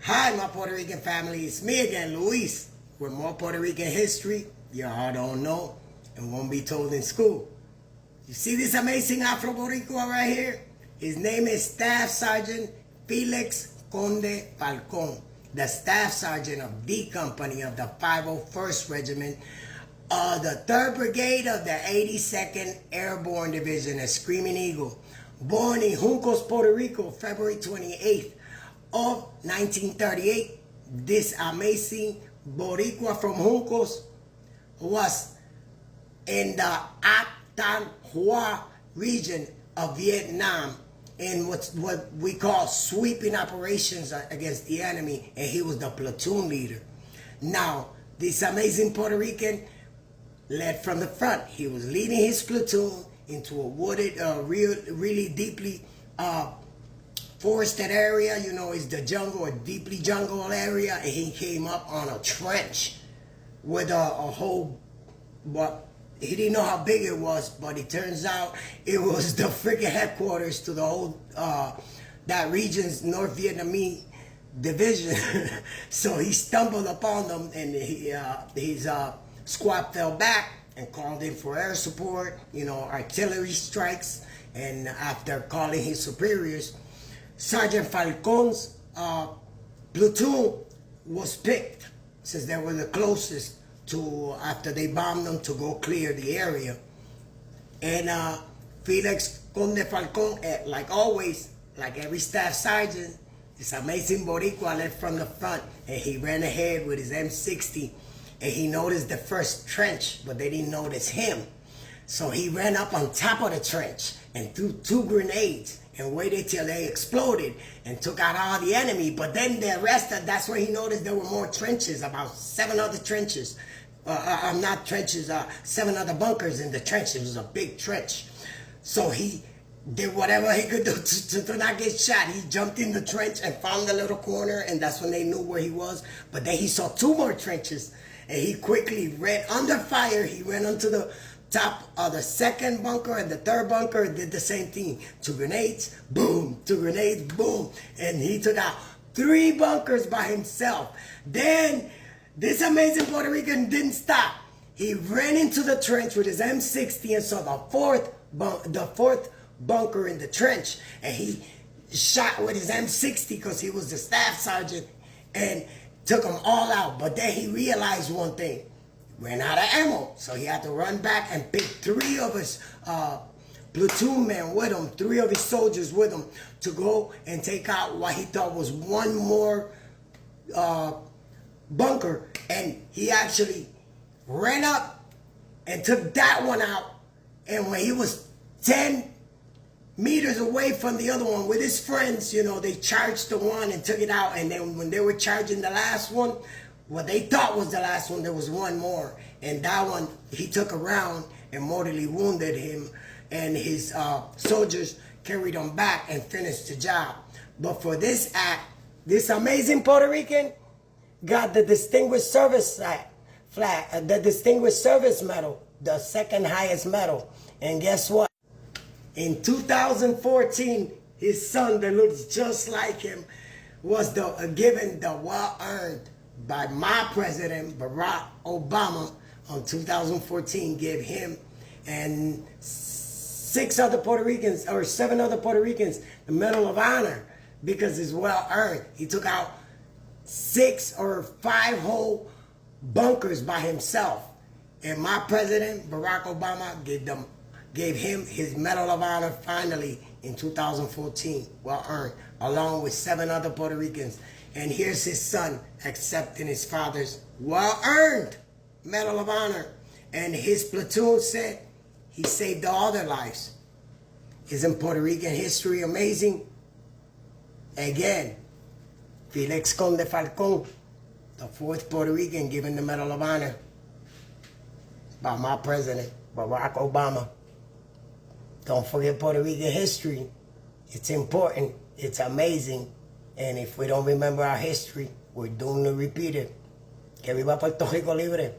Hi, my Puerto Rican family. It's me again, Luis, with more Puerto Rican history y'all don't know and won't be told in school. You see this amazing Afro Boricua right here? His name is Staff Sergeant Felix Conde Falcon, the Staff Sergeant of D Company of the 501st Regiment of the 3rd Brigade of the 82nd Airborne Division, a Screaming Eagle. Born in Juncos, Puerto Rico, February 28th of 1938, this amazing Boricua from Juncos was in the Atan Hoa region of Vietnam in what we call sweeping operations against the enemy, and he was the platoon leader. Now, this amazing Puerto Rican led from the front. He was leading his platoon into a wooded, really deeply forested area. You know, it's the jungle, a deeply jungle area, and he came up on a trench with a whole, but he didn't know how big it was, but it turns out it was the freaking headquarters to the whole, that region's North Vietnamese division. So he stumbled upon them, and his squad fell back and called in for air support, you know, artillery strikes. And after calling his superiors, Sergeant Falcon's platoon was picked, since they were the closest to, after they bombed them, to go clear the area. And Felix Conde Falcon, like always, like every staff sergeant, this amazing Boricua led from the front, and he ran ahead with his M60, and he noticed the first trench, but they didn't notice him. So he ran up on top of the trench and threw 2 grenades and waited till they exploded and took out all the enemy. But then the rest, that's where he noticed there were more trenches, about 7 other trenches. Not trenches, 7 other bunkers in the trench. It was a big trench. So he did whatever he could do to not get shot. He jumped in the trench and found the little corner, and that's when they knew where he was. But then he saw 2 more trenches, and he quickly ran under fire. He went onto the top of the 2nd bunker, and the 3rd bunker did the same thing. 2 grenades, boom, 2 grenades, boom. And he took out 3 bunkers by himself. Then this amazing Puerto Rican didn't stop. He ran into the trench with his M60 and saw the 4th bunker in the trench. And he shot with his M60 because he was the staff sergeant and took them all out. But then he realized one thing. Ran out of ammo, so he had to run back and pick 3 of his platoon men with him, 3 of his soldiers with him, to go and take out what he thought was 1 more bunker. And he actually ran up and took that one out. And when he was 10 meters away from the other one with his friends, you know, they charged the one and took it out. And then when they were charging the last one, what they thought was the last one, there was 1 more. And that one, he took a round and mortally wounded him. And his soldiers carried him back and finished the job. But for this act, this amazing Puerto Rican got the Distinguished Service flag, the Distinguished Service Medal, the 2nd highest medal. And guess what? In 2014, his son that looks just like him was given the well-earned by my president, Barack Obama, on 2014, gave him and 6 other Puerto Ricans, or 7 other Puerto Ricans, the Medal of Honor, because it's well earned. He took out 6 or 5 whole bunkers by himself. And my president, Barack Obama, gave him his Medal of Honor finally in 2014, well earned, along with 7 other Puerto Ricans. And here's his son accepting his father's well-earned Medal of Honor. And his platoon said he saved all their lives. Isn't Puerto Rican history amazing? Again, Felix Conde Falcon, the 4th Puerto Rican given the Medal of Honor by my president, Barack Obama. Don't forget Puerto Rican history. It's important. It's amazing. And if we don't remember our history, we're doomed to repeat it. Que viva Puerto Rico libre.